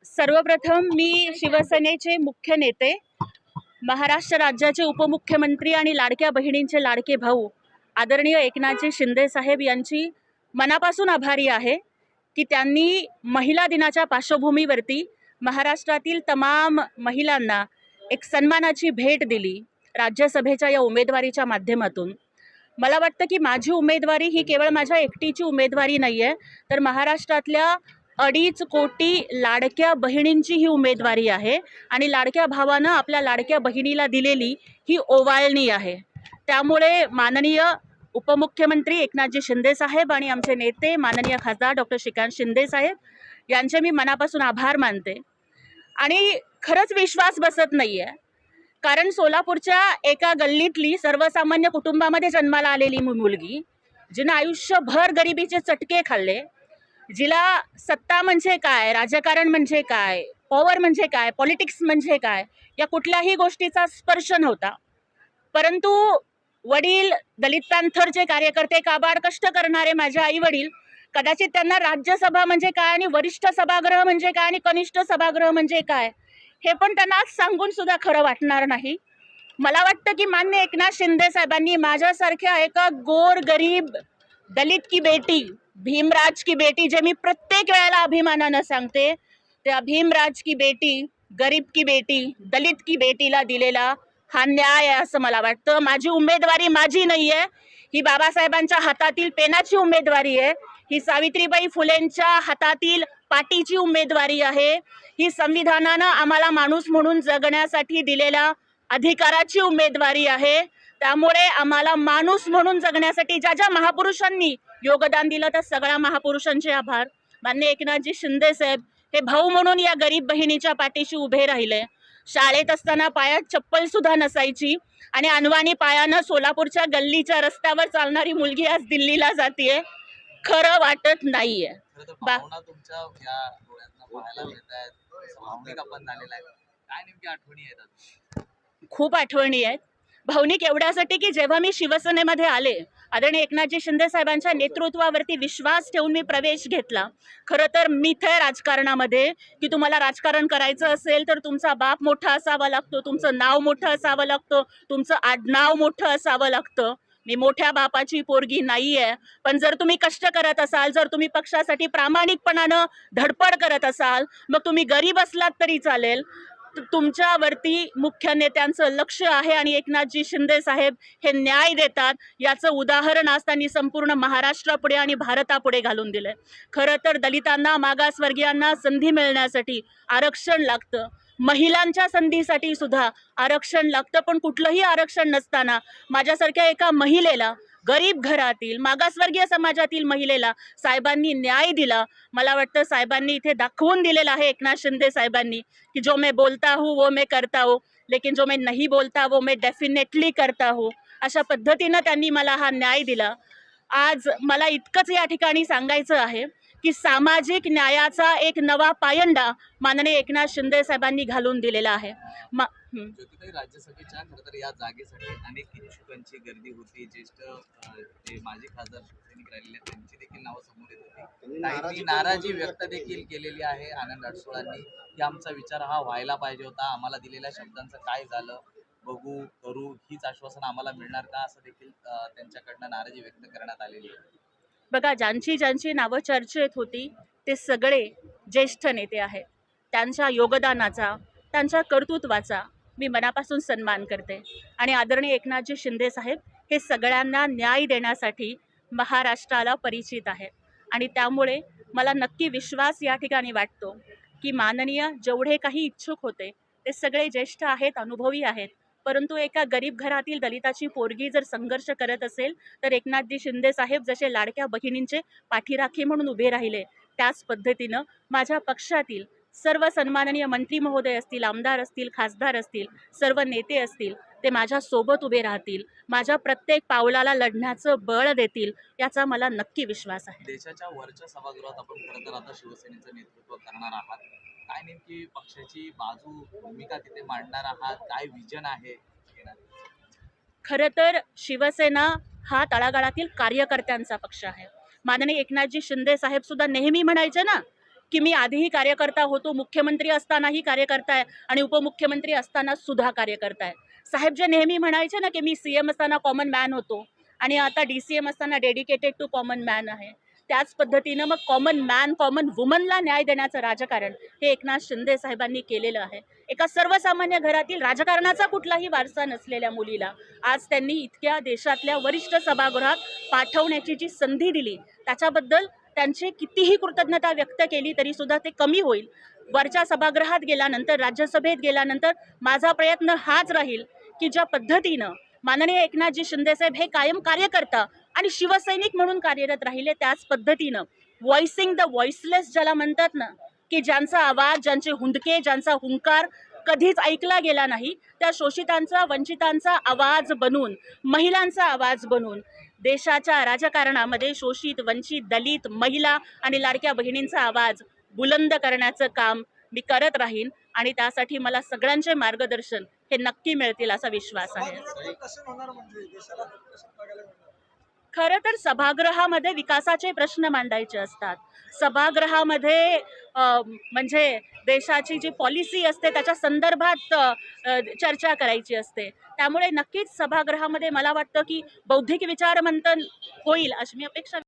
सर्वप्रथम मी शिवसेनेचे मुख्य नेते, महाराष्ट्र राज्याचे उपमुख्यमंत्री आणि लाडक्या बहिणींचे लाडके भाऊ आदरणीय एकनाथजी शिंदे साहेब यांची मनापासून आभारी आहे की त्यांनी महिला दिनाच्या पार्श्वभूमीवरती महाराष्ट्रातील तमाम महिलांना एक सन्मानाची भेट दिली राज्यसभेच्या या उमेदवारीच्या माध्यमातून। मला वाटतं की माझी उमेदवारी ही केवळ माझ्या एकटीची उमेदवारी नाही आहे, तर महाराष्ट्रातल्या 2.5 कोटी लाडक्या बहिणींची ही उमेदवारी आहे आणि लाडक्या भावानं आपल्या लाडक्या बहिणीला दिलेली ही ओवाळणी आहे। त्यामुळे माननीय उपमुख्यमंत्री एकनाथजी शिंदे साहेब आणि आमचे नेते माननीय खासदार डॉक्टर श्रीकांत शिंदे साहेब यांचे मी मनापासून आभार मानते। आणि खरंच विश्वास बसत नाहीये, कारण सोलापूरच्या एका गल्लीतली सर्वसामान्य कुटुंबामध्ये जन्माला आलेली मुलगी, जिने आयुष्यभर गरिबीचे चटके खाल्ले, जिला सत्ता म्हणजे काय, राजकारण म्हणजे काय, पॉवर म्हणजे काय, पॉलिटिक्स म्हणजे काय या कुठल्याही गोष्टीचा स्पर्श नव्हता, परंतु वडील दलित पॅन्थरचे कार्यकर्ते, काबाड कष्ट करणारे माझे आई वडील, कदाचित त्यांना राज्यसभा म्हणजे काय आणि वरिष्ठ सभागृह म्हणजे काय आणि कनिष्ठ सभागृह म्हणजे काय हे पण त्यांना सांगून सुद्धा खरं वाटणार नाही। मला वाटतं की माननीय एकनाथ शिंदे साहेबांनी माझ्यासारख्या एका गोर गरीब दलित की बेटी, भीमराज की बेटी, जे मी प्रत्येक वेळेला अभिमानानं सांगते, त्या भीमराज की बेटी, गरीब की बेटी, दलित की बेटीला दिलेला हा न्याय आहे असं मला वाटतं। माझी उमेदवारी माझी नाही आहे, ही बाबासाहेबांच्या हातातील पेनाची उमेदवारी आहे, ही सावित्रीबाई फुलेंच्या हातातील पाटीची उमेदवारी आहे, ही संविधानानं आम्हाला माणूस म्हणून जगण्यासाठी दिलेल्या अधिकाराची उमेदवारी आहे। त्यामुळे आम्हाला माणूस म्हणून जगण्यासाठी ज्या ज्या महापुरुषांनी योगदान दिलं त्या सगळ्या महापुरुषांचे आभार। माननीय एकनाथजी शिंदे साहेब हे भाऊ म्हणून या गरीब बहिणीच्या पाठीशी उभे राहिले। शाळेत असताना पायात चप्पल सुद्धा नसायची आणि अनवाणी पायानं सोलापूरच्या गल्लीच्या रस्त्यावर चालणारी मुलगी आज दिल्लीला जातीये, खरं वाटत नाहीये। खूप आठवणी आहेत, भावनिक एवढ्यासाठी की जेव्हा मी शिवसेनेमध्ये आले, आदरणीय एकनाथजी शिंदे साहेबांच्या नेतृत्वावरती विश्वास ठेवून मी प्रवेश घेतला। खरं तर मिथ आहे राजकारणामध्ये की तुम्हाला राजकारण करायचं असेल तर तुमचा बाप मोठा असावा लागतो, तुमचं नाव मोठं असावं लागतं, तुमचं आडनाव मोठं असावं लागतं। मी मोठ्या बापाची पोरगी नाहीये, पण जर तुम्ही कष्ट करत असाल, जर तुम्ही पक्षासाठी प्रामाणिकपणानं धडपड करत असाल, मग तुम्ही गरीब असलात तरी चालेल, तुमच्यावरती मुख्य नेत्यांचं लक्ष आहे आणि एकनाथजी शिंदे साहेब हे न्याय देतात याचं उदाहरण आज त्यांनी संपूर्ण महाराष्ट्रापुढे आणि भारतापुढे घालून दिलंय। खरं तर दलितांना, मागासवर्गीयांना संधी मिळण्यासाठी आरक्षण लागतं, महिलांच्या संधीसाठी सुद्धा आरक्षण लागतं, पण कुठलंही आरक्षण नसताना माझ्यासारख्या एका महिलेला, गरीब घरातील मागासवर्गीय समाजातील महिलेला साहेबांनी न्याय दिला। मला वाटतं साहेबांनी इथे दाखवून दिलेलं आहे, एकनाथ शिंदे साहेबांनी, की जो मैं बोलता हूँ वो मैं करता हूँ, लेकिन जो मैं नहीं बोलता वो मैं डेफिनेटली करता हूँ। अशा पद्धतीनं त्यांनी मला हा न्याय दिला। आज मला इतकंच या ठिकाणी सांगायचं आहे की सामाजिक न्यायाचा एक नवा पायंडा माननीय एकनाथ शिंदे साहेबांनी घालून दिलेला आहे। ज्योतिताई, राज्यसभेच्या खरं तर या जागेसाठी अनेक इच्छुकांची गर्दी होती। ज्येष्ठ जे माजी खासदार शिवसैनिक राहिलेले त्यांची देखील नावं समोर येत होती। त्यांनी नाराजी व्यक्त देखील केलेली आहे आनंद अडसोळांनी की आमचा विचार हा व्हायला पाहिजे होता, आम्हाला दिलेल्या शब्दांचं काय झालं, बघू करू हीच आश्वासन आम्हाला मिळणार का, असं देखील त्यांच्याकडनं नाराजी व्यक्त करण्यात आलेली आहे। बघा, ज्यांची ज्यांची नावं चर्चेत होती ते सगळे ज्येष्ठ नेते आहेत, त्यांच्या योगदानाचा, त्यांच्या कर्तृत्वाचा मी मनापासून सन्मान करते आणि आदरणीय एकनाथजी शिंदे साहेब हे सगळ्यांना न्याय देण्यासाठी महाराष्ट्राला परिचित आहेत आणि त्यामुळे मला नक्की विश्वास या ठिकाणी वाटतो की माननीय जेवढे काही इच्छुक होते ते सगळे ज्येष्ठ आहेत, अनुभवी आहेत, परंतु एका गरीब घरातील दलिताची पोरगी जर संघर्ष करत असेल तर एकनाथजी शिंदे साहेब जसे लाडक्या बहिणींचे पाठीराखे म्हणून उभे राहिले, त्याच पद्धतीनं माझ्या पक्षातील सर्व सन्माननीय मंत्री महोदय असतील, आमदार असतील, खासदार असतील, सर्व नेते असतील, ते माझ्या सोबत उभे राहतील, माझ्या प्रत्येक पावलाला लढण्याचं बळ देतील, याचा मला नक्की विश्वास आहे। देशाच्या वरच्या सभागृहात आपण खरं तर आता शिवसेनेचं नेतृत्व करणार आहात, काय नेमकी पक्षाची बाजू, भूमिका तिथे मांडणार आहात, काय विजन आहे? खरं तर शिवसेना हा तळागाळातील कार्यकर्त्यांचा पक्ष आहे। माननीय एकनाथजी शिंदे साहेब सुद्धा नेहमी म्हणायचे ना की मी आधीही कार्यकर्ता होतो, मुख्यमंत्री असतानाही कार्यकर्ता आहे आणि उपमुख्यमंत्री असताना सुद्धा कार्यकर्ता आहे. साहेब जे नेहमी म्हणायचे ना की मी CM असताना कॉमन मॅन होतो आणि आता DCM असताना डेडिकेटेड टू कॉमन मॅन आहे, त्याच पद्धतीनं मग कॉमन मॅन कॉमन वुमनला न्याय देण्याचं राजकारण हे एकनाथ शिंदे साहेबांनी केलेलं आहे. एका सर्वसामान्य घरातील राजकारणाचा कुठलाही वारसा नसलेल्या मुलीला आज त्यांनी इतक्या देशातल्या वरिष्ठ सभागृहात पाठवण्याची जी संधी दिली त्याच्याबद्दल त्यांची कितीही कृतज्ञता व्यक्त केली तरी सुद्धा ते कमी होईल. वरच्या सभागृहात गेल्यानंतर, राज्यसभेत गेल्यानंतर माझा प्रयत्न हाच राहील की ज्या पद्धतीनं माननीय एकनाथजी शिंदेसाहेब हे कायम कार्यकर्ता आणि शिवसैनिक म्हणून कार्यरत राहिले, त्याच पद्धतीनं व्हॉइसिंग द व्हॉइसलेस ज्याला म्हणतात ना, की ज्यांचा आवाज, ज्यांचे हुंदके, ज्यांचा हुंकार कधीच ऐकला गेला नाही, त्या शोषितांचा, वंचितांचा आवाज बनून, महिलांचा आवाज बनून देशाच्या राजकारणामध्ये शोषित, वंचित, दलित, महिला आणि लाडक्या बहिणींचा आवाज बुलंद करण्याचं काम मी करत राहीन आणि त्यासाठी मला सगळ्यांचे मार्गदर्शन हे नक्की मिळतील असा विश्वास आहे. खरं तर सभागृहामध्ये विकासाचे प्रश्न मांडायचे असतात. सभागृहामध्ये म्हणजे देशाची जी पॉलिसी असते त्याच्या संदर्भात चर्चा करायची असते. त्यामुळे नक्कीच सभागृहामध्ये मला वाटतं की बौद्धिक विचारमंथन होईल अशी मी अपेक्षा